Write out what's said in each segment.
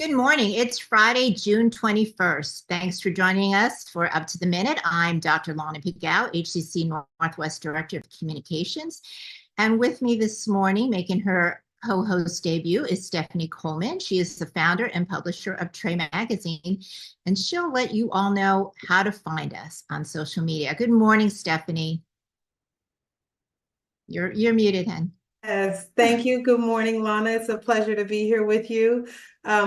Good morning. It's Friday, June 21st. Thanks for joining us for Up to the Minute. I'm Dr. Lana Pigao, HCC Northwest Director of Communications. And with me this morning, making her co-host debut, is Stephanie Coleman. She is the founder and publisher of Trey Magazine, and she'll let you all know how to find us on social media. Good morning, Stephanie. You're muted, hon. Yes, thank you. Good morning, Lana. It's a pleasure to be here with you.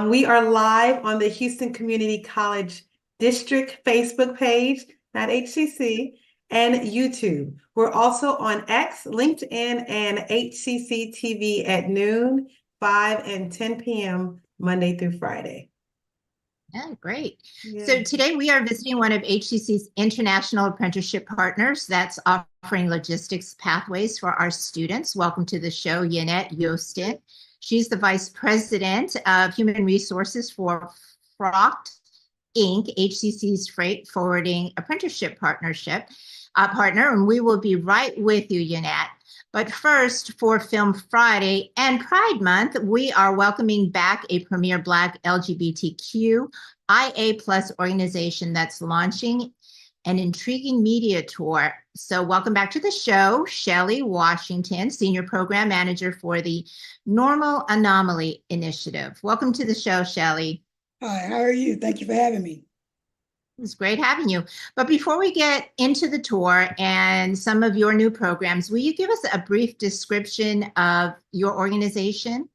We are live on the Houston Community College District Facebook page, not HCC, and YouTube. We're also on X, LinkedIn, and HCCTV at noon, 5 and 10 p.m. Monday through Friday. Yeah, great. Yeah. So today we are visiting one of HCC's international apprenticeship partners that's offering logistics pathways for our students. Welcome to the show, Yanet Joosten. She's the Vice President of Human Resources for Fracht, Inc., HCC's freight forwarding apprenticeship partner, and we will be right with you, Yanet. But first, for Film Friday and Pride Month, we are welcoming back a premier Black LGBTQIA+ organization that's launching an intriguing media tour. So welcome back to the show, Shelley Washington, Senior Program Manager for the Normal Anomaly Initiative. Welcome to the show, Shelley. Hi, how are you? Thank you for having me. It's great having you. But before we get into the tour and some of your new programs, will you give us a brief description of your organization?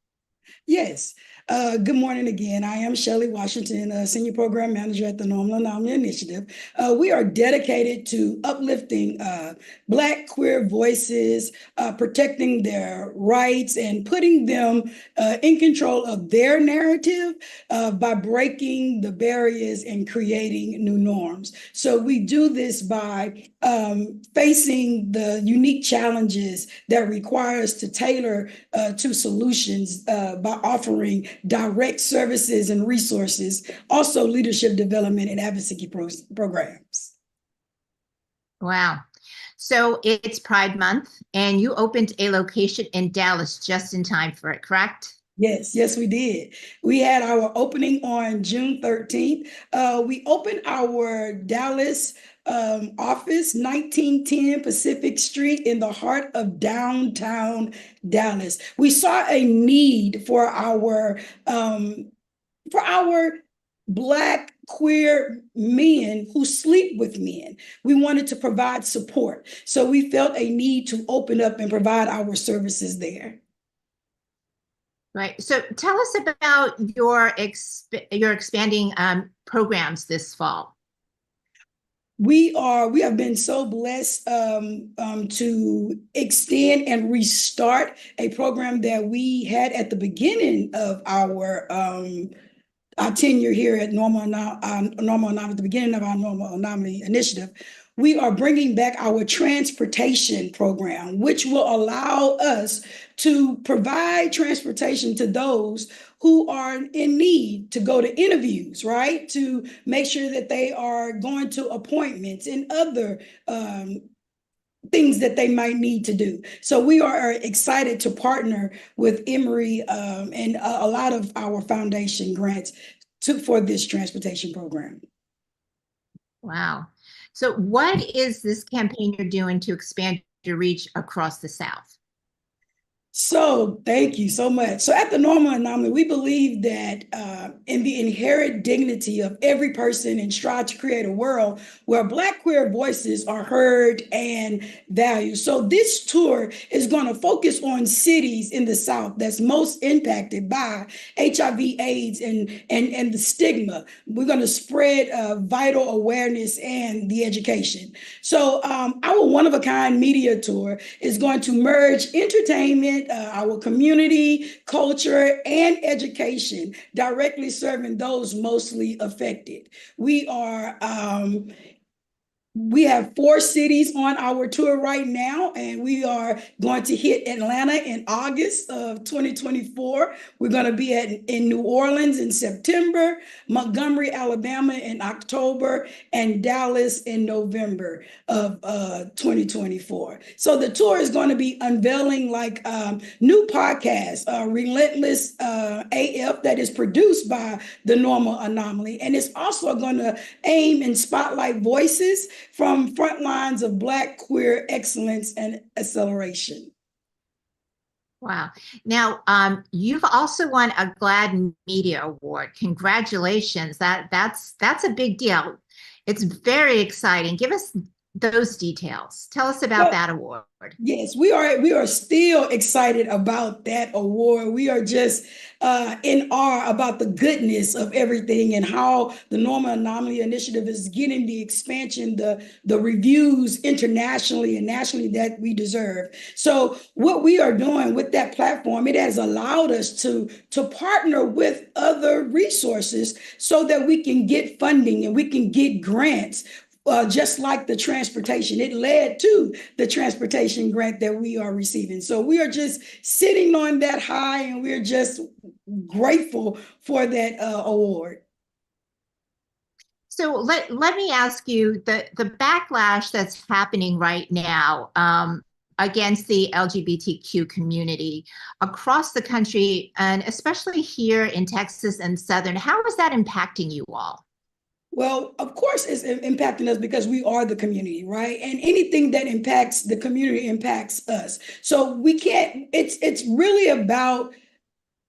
Yes. Good morning again. I am Shelley Washington, Senior Program Manager at the Normal Anomaly Initiative. We are dedicated to uplifting Black queer voices, protecting their rights, and putting them in control of their narrative by breaking the barriers and creating new norms. So we do this by facing the unique challenges that require us to tailor to solutions by offering direct services and resources, also leadership development and advocacy programs. Wow. So it's Pride Month, and you opened a location in Dallas just in time for it, correct? Yes, we did. We had our opening on June 13th. We opened our Dallas office, 1910 Pacific Street in the heart of downtown Dallas. We saw a need for our Black queer men who sleep with men. We wanted to provide support. So we felt a need to open up and provide our services there. Right. So tell us about your expanding programs this fall. We have been so blessed to extend and restart a program that we had at the beginning of our tenure here at Normal Anomaly, at the beginning of our Normal Anomaly Initiative. We are bringing back our transportation program, which will allow us to provide transportation to those who are in need to go to interviews, right? To make sure that they are going to appointments and other things that they might need to do. So we are excited to partner with Emory and a lot of our foundation grants for this transportation program. Wow. So what is this campaign you're doing to expand your reach across the South? So thank you so much. So at the Normal Anomaly, we believe that in the inherent dignity of every person and strive to create a world where Black queer voices are heard and valued. So this tour is going to focus on cities in the South that's most impacted by HIV/AIDS and the stigma. We're going to spread vital awareness and the education. So our one-of-a-kind media tour is going to merge entertainment, our community, culture, and education, directly serving those mostly affected. We are We have 4 cities on our tour right now, and we are going to hit Atlanta in August of 2024. We're going to be in New Orleans in September, Montgomery, Alabama in October, and Dallas in November of 2024. So the tour is going to be unveiling like new podcasts, Relentless AF, that is produced by the Normal Anomaly, and it's also going to aim and spotlight voices from front lines of Black queer excellence and acceleration. Wow. Now, you've also won a GLAAD Media Award. Congratulations. That's a big deal. It's very exciting. Give us those details. Tell us about that award. Yes, we are still excited about that award. We are just in awe about the goodness of everything and how the Normal Anomaly Initiative is getting the expansion, the reviews internationally and nationally that we deserve. So what we are doing with that platform, it has allowed us to partner with other resources so that we can get funding and we can get grants. Just like the transportation, it led to the transportation grant that we are receiving. So we are just sitting on that high, and we're just grateful for that award. So let me ask you, the backlash that's happening right now against the LGBTQ community across the country, and especially here in Texas and Southern, how is that impacting you all? Well, of course, it's impacting us because we are the community, right? And anything that impacts the community impacts us. So we can't, it's really about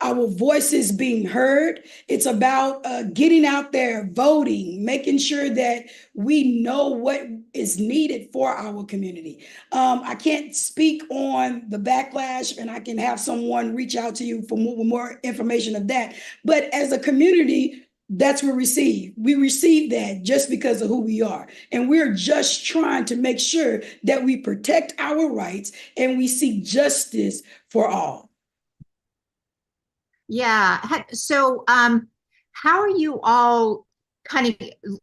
our voices being heard. It's about getting out there, voting, making sure that we know what is needed for our community. I can't speak on the backlash, and I can have someone reach out to you for more information of that. But as a community, that's what we receive. We receive that just because of who we are. And we're just trying to make sure that we protect our rights and we seek justice for all. Yeah. So how are you all kind of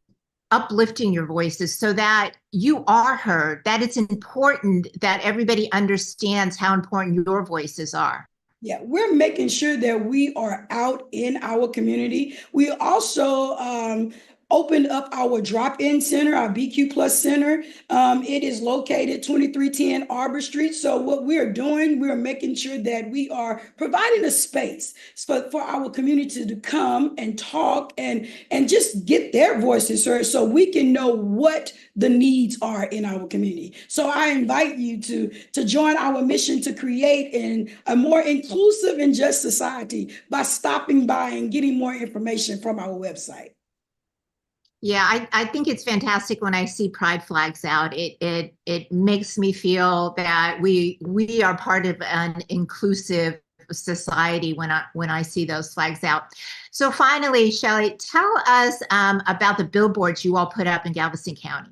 uplifting your voices so that you are heard, that it's important that everybody understands how important your voices are? Yeah, we're making sure that we are out in our community. We also opened up our drop-in center, our BQ Plus Center. It is located 2310 Arbor Street. So what we're doing, we're making sure that we are providing a space for our community to come and talk and just get their voices heard so we can know what the needs are in our community. So I invite you to join our mission to create a more inclusive and just society by stopping by and getting more information from our website. Yeah, I think it's fantastic when I see pride flags out. It makes me feel that we are part of an inclusive society when I see those flags out. So finally, Shelley, tell us about the billboards you all put up in Galveston County.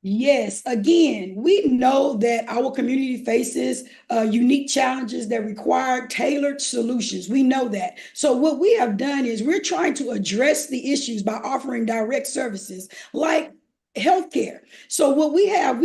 Yes, again, we know that our community faces unique challenges that require tailored solutions. We know that. So what we have done is we're trying to address the issues by offering direct services like healthcare. So what we have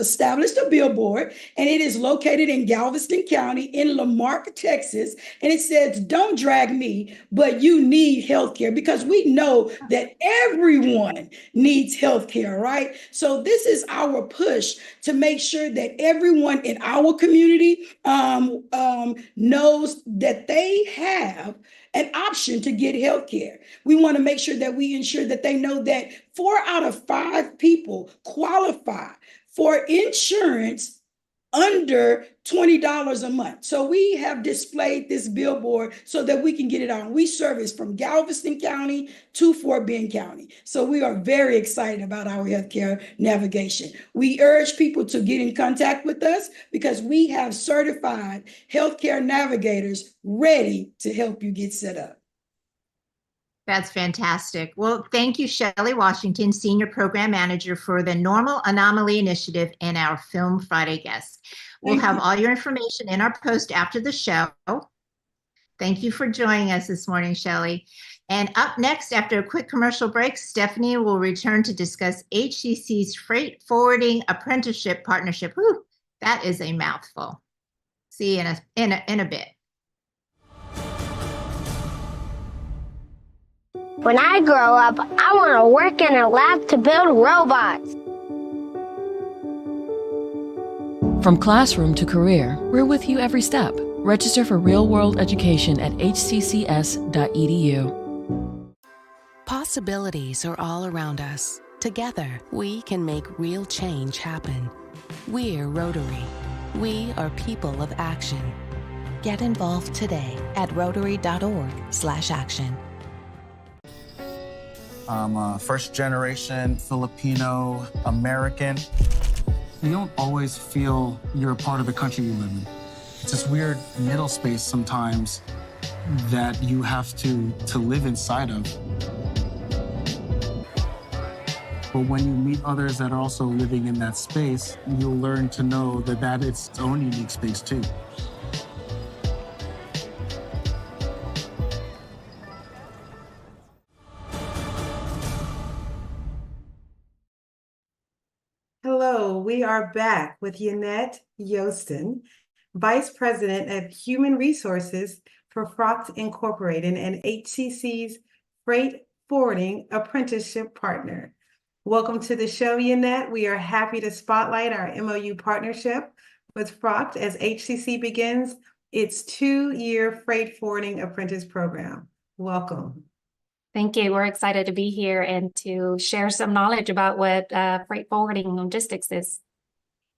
established a billboard, and it is located in Galveston County in Lamarck, Texas. And it says, "Don't drag me, but you need healthcare," because we know that everyone needs healthcare, right? So this is our push to make sure that everyone in our community knows that they have an option to get health care. We want to make sure that we ensure that they know that 4 out of 5 people qualify for insurance under $20 a month. So we have displayed this billboard so that we can get it on. We service from Galveston County to Fort Bend County. So we are very excited about our healthcare navigation. We urge people to get in contact with us because we have certified healthcare navigators ready to help you get set up. That's fantastic. Well, thank you, Shelley Washington, Senior Program Manager for the Normal Anomaly Initiative and our Film Friday guest. We'll have all your information in our post after the show. Thank you for joining us this morning, Shelley. And up next, after a quick commercial break, Stephanie will return to discuss HCC's Freight Forwarding Apprenticeship Partnership. Whew, that is a mouthful. See you in a bit. When I grow up, I want to work in a lab to build robots. From classroom to career, we're with you every step. Register for real-world education at hccs.edu. Possibilities are all around us. Together, we can make real change happen. We're Rotary. We are people of action. Get involved today at rotary.org/action. I'm a first-generation Filipino American. You don't always feel you're a part of the country you live in. It's this weird middle space sometimes that you have to live inside of. But when you meet others that are also living in that space, you'll learn to know that it's its own unique space too. Hello, we are back with Yanet Joosten, Vice President of Human Resources for Fracht Incorporated and HCC's Freight Forwarding Apprenticeship Partner. Welcome to the show, Yanet. We are happy to spotlight our MOU partnership with Fracht as HCC begins its 2-year Freight Forwarding Apprentice Program. Welcome. Thank you. We're excited to be here and to share some knowledge about what freight forwarding logistics is.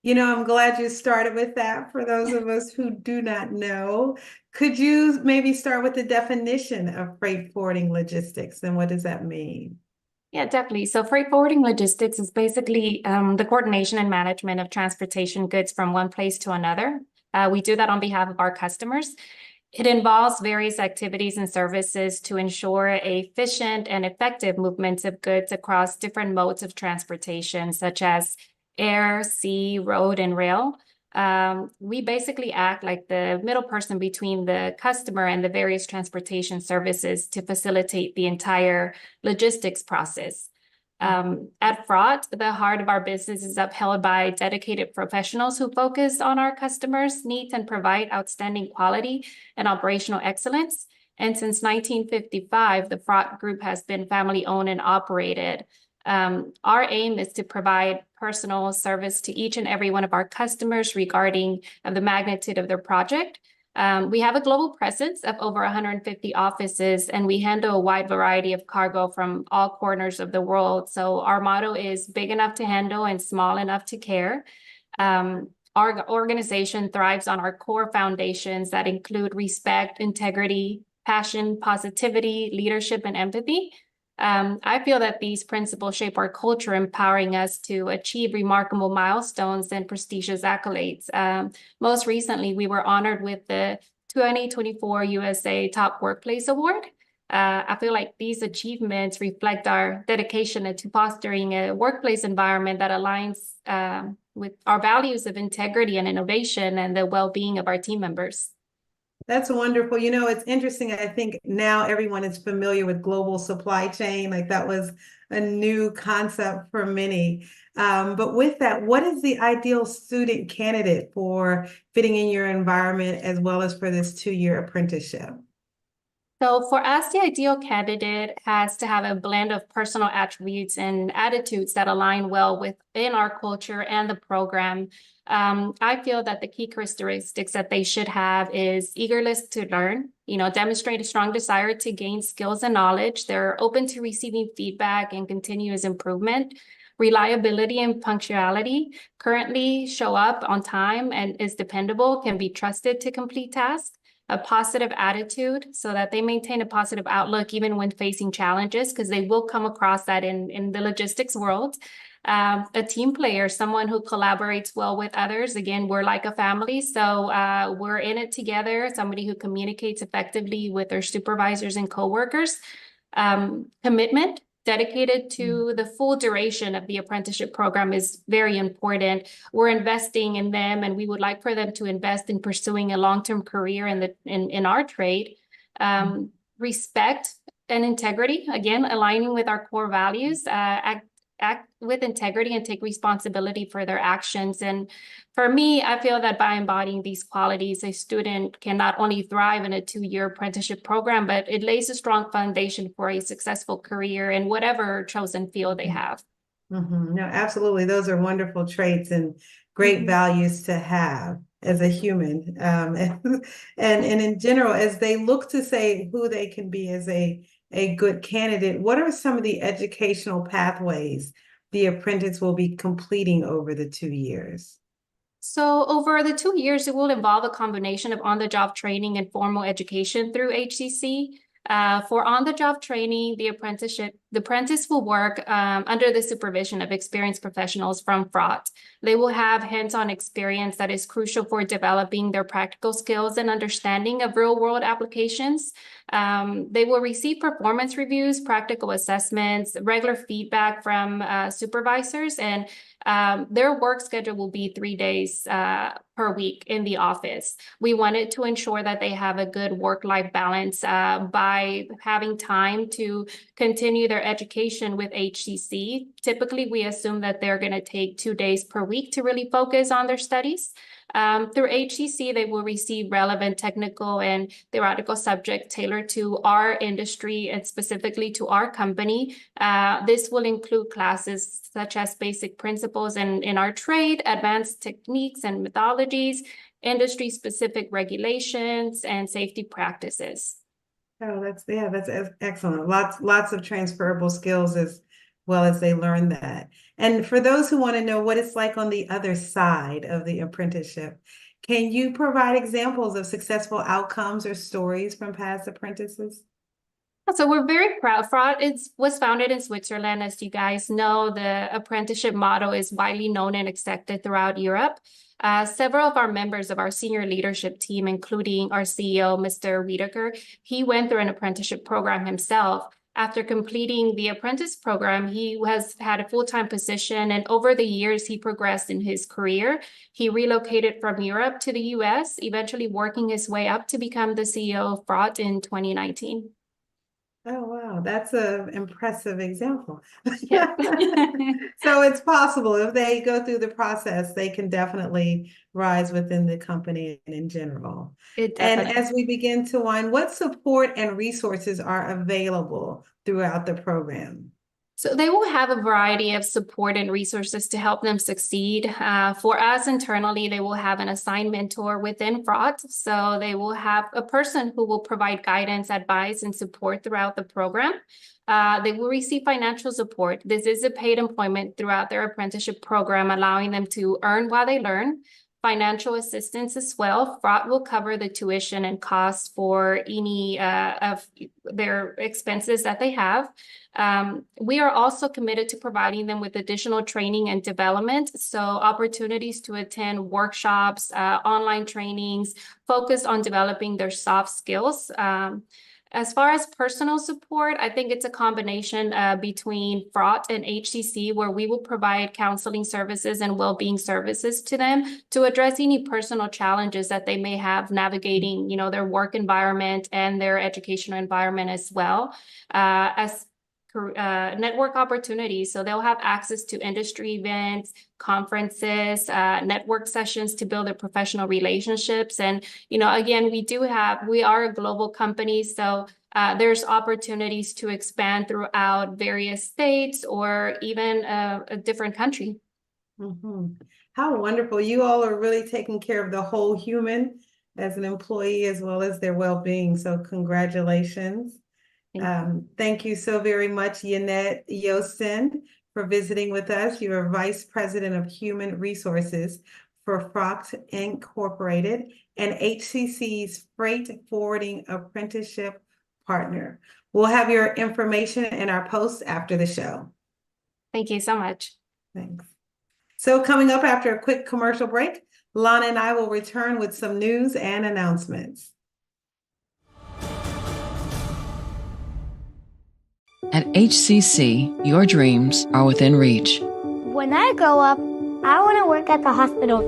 You know, I'm glad you started with that for those of us who do not know. Could you maybe start with the definition of freight forwarding logistics and what does that mean? Yeah, definitely. So freight forwarding logistics is basically the coordination and management of transportation goods from one place to another. We do that on behalf of our customers. It involves various activities and services to ensure efficient and effective movements of goods across different modes of transportation, such as air, sea, road, and rail. We basically act like the middle person between the customer and the various transportation services to facilitate the entire logistics process. At Fracht, the heart of our business is upheld by dedicated professionals who focus on our customers' needs and provide outstanding quality and operational excellence. And since 1955, the Fracht Group has been family-owned and operated. Our aim is to provide personal service to each and every one of our customers regarding the magnitude of their project. We have a global presence of over 150 offices, and we handle a wide variety of cargo from all corners of the world. So our motto is big enough to handle and small enough to care. Our organization thrives on our core foundations that include respect, integrity, passion, positivity, leadership, and empathy. I feel that these principles shape our culture, empowering us to achieve remarkable milestones and prestigious accolades. Most recently, we were honored with the 2024 USA Top Workplace Award. I feel like these achievements reflect our dedication to fostering a workplace environment that aligns with our values of integrity and innovation and the well-being of our team members. That's wonderful. You know, it's interesting. I think now everyone is familiar with global supply chain. Like that was a new concept for many. But with that, what is the ideal student candidate for fitting in your environment as well as for this 2-year apprenticeship? So for us, the ideal candidate has to have a blend of personal attributes and attitudes that align well within our culture and the program. I feel that the key characteristics that they should have is eagerness to learn, demonstrate a strong desire to gain skills and knowledge. They're open to receiving feedback and continuous improvement. Reliability and punctuality, currently show up on time and is dependable, can be trusted to complete tasks. A positive attitude so that they maintain a positive outlook even when facing challenges, because they will come across that in the logistics world. A team player, someone who collaborates well with others. Again, we're like a family, so we're in it together. Somebody who communicates effectively with their supervisors and coworkers. Commitment, dedicated to the full duration of the apprenticeship program is very important. We're investing in them, and we would like for them to invest in pursuing a long-term career in our trade. respect and integrity, again, aligning with our core values, act with integrity and take responsibility for their actions. And for me, I feel that by embodying these qualities, a student can not only thrive in a 2-year apprenticeship program, but it lays a strong foundation for a successful career in whatever chosen field they have. No, absolutely. Those are wonderful traits and great values to have as a human. And in general, as they look to say who they can be as a good candidate, what are some of the educational pathways the apprentice will be completing over the 2 years? So over the 2 years, it will involve a combination of on-the-job training and formal education through HCC. For on-the-job training, the apprentice will work under the supervision of experienced professionals from Fracht. They will have hands-on experience that is crucial for developing their practical skills and understanding of real-world applications. They will receive performance reviews, practical assessments, regular feedback from supervisors, and their work schedule will be 3 days per week in the office. We wanted to ensure that they have a good work-life balance by having time to continue their education with HCC. Typically, we assume that they're going to take 2 days per week to really focus on their studies. Through HCC, they will receive relevant technical and theoretical subjects tailored to our industry and specifically to our company. This will include classes such as basic principles in our trade, advanced techniques and methodologies, industry-specific regulations, and safety practices. Oh, that's excellent. Lots of transferable skills as well as they learn that. And for those who want to know what it's like on the other side of the apprenticeship, can you provide examples of successful outcomes or stories from past apprentices? So we're very proud. Fracht was founded in Switzerland. As you guys know, the apprenticeship model is widely known and accepted throughout Europe. Several of our members of our senior leadership team, including our CEO, Mr. Wiedeker, he went through an apprenticeship program himself. After completing the apprentice program, he has had a full-time position, and over the years, he progressed in his career. He relocated from Europe to the US, eventually working his way up to become the CEO of Fracht in 2019. Oh, wow. That's an impressive example. Yeah. So it's possible if they go through the process, they can definitely rise within the company and in general. And as we begin to wind, what support and resources are available throughout the program? So they will have a variety of support and resources to help them succeed. For us internally, they will have an assigned mentor within Fracht. So they will have a person who will provide guidance, advice, and support throughout the program. They will receive financial support. This is a paid employment throughout their apprenticeship program, allowing them to earn while they learn. Financial assistance as well. Fracht will cover the tuition and costs for any of their expenses that they have. We are also committed to providing them with additional training and development. So opportunities to attend workshops, online trainings, focused on developing their soft skills. As far as personal support, I think it's a combination between Fracht and HCC, where we will provide counseling services and well-being services to them to address any personal challenges that they may have navigating, their work environment and their educational environment as well. As network opportunities. So they'll have access to industry events, conferences, network sessions to build their professional relationships. And, again, we are a global company. So there's opportunities to expand throughout various states or even a different country. Mm-hmm. How wonderful. You all are really taking care of the whole human as an employee as well as their well-being. So congratulations. Thank you so very much, Yanet Joosten, for visiting with us. You are Vice President of Human Resources for Fracht Incorporated and HCC's Freight Forwarding Apprenticeship Partner. We'll have your information in our post after the show. Thank you so much. Thanks. So coming up after a quick commercial break, Lana and I will return with some news and announcements. At HCC, your dreams are within reach. When I grow up, I want to work at the hospital.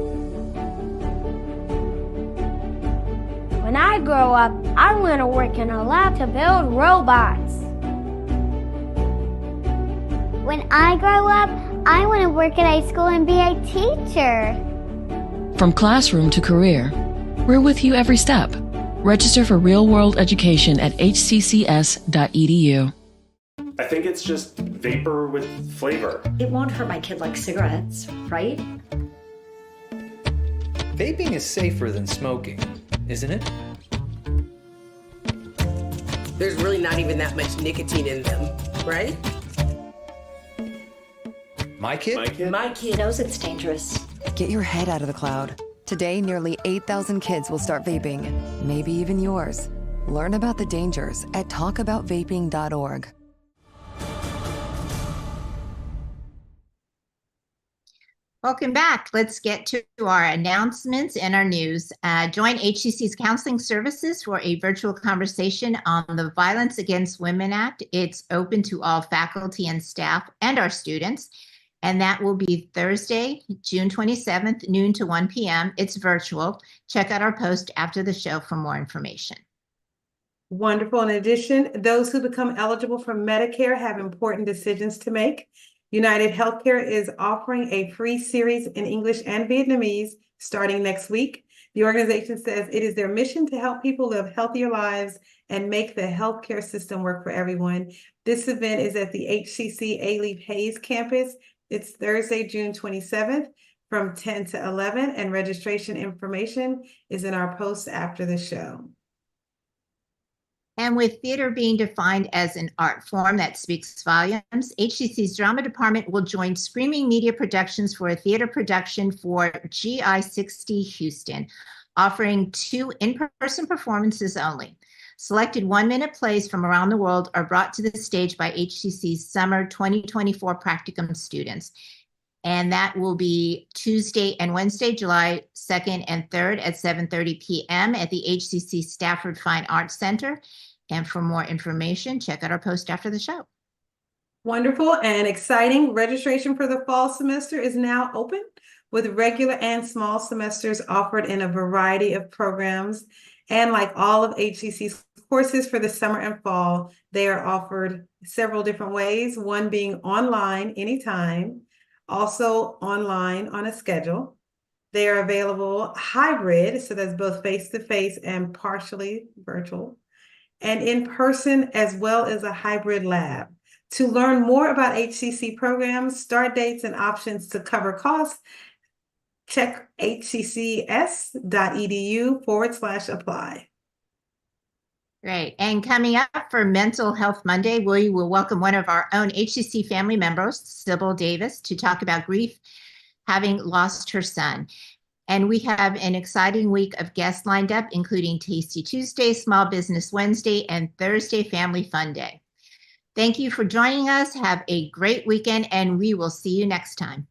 When I grow up, I want to work in a lab to build robots. When I grow up, I want to work at a school and be a teacher. From classroom to career, we're with you every step. Register for real-world education at hccs.edu. I think it's just vapor with flavor. It won't hurt my kid like cigarettes, right? Vaping is safer than smoking, isn't it? There's really not even that much nicotine in them, right? My kid knows it's dangerous. Get your head out of the cloud. Today, nearly 8,000 kids will start vaping, maybe even yours. Learn about the dangers at talkaboutvaping.org. Welcome back. Let's get to our announcements and our news. Join HCC's Counseling Services for a virtual conversation on the Violence Against Women Act. It's open to all faculty and staff and our students. And that will be Thursday, June 27th, noon to 1 p.m. It's virtual. Check out our post after the show for more information. Wonderful. In addition, those who become eligible for Medicare have important decisions to make. United Healthcare is offering a free series in English and Vietnamese starting next week. The organization says it is their mission to help people live healthier lives and make the healthcare system work for everyone. This event is at the HCC A-Leaf Hayes campus. It's Thursday, June 27th from 10 to 11, and registration information is in our post after the show. And with theater being defined as an art form that speaks volumes, HCC's drama department will join Screaming Media Productions for a theater production for GI60 Houston, offering 2 in-person performances only. Selected 1-minute plays from around the world are brought to the stage by HCC's Summer 2024 Practicum students. And that will be Tuesday and Wednesday, July 2nd and 3rd at 7:30 p.m. at the HCC Stafford Fine Arts Center. And for more information, check out our post after the show. Wonderful and exciting. Registration for the fall semester is now open with regular and small semesters offered in a variety of programs. And like all of HCC's courses for the summer and fall, they are offered several different ways, one being online anytime, also online on a schedule. They are available hybrid, so that's both face-to-face and partially virtual, and in person, as well as a hybrid lab. To learn more about HCC programs, start dates, and options to cover costs, check hccs.edu/apply. Great. And coming up for Mental Health Monday, we will welcome one of our own HCC family members, Sybil Davis, to talk about grief, having lost her son. And we have an exciting week of guests lined up, including Tasty Tuesday, Small Business Wednesday, and Thursday Family Fun Day. Thank you for joining us. Have a great weekend, and we will see you next time.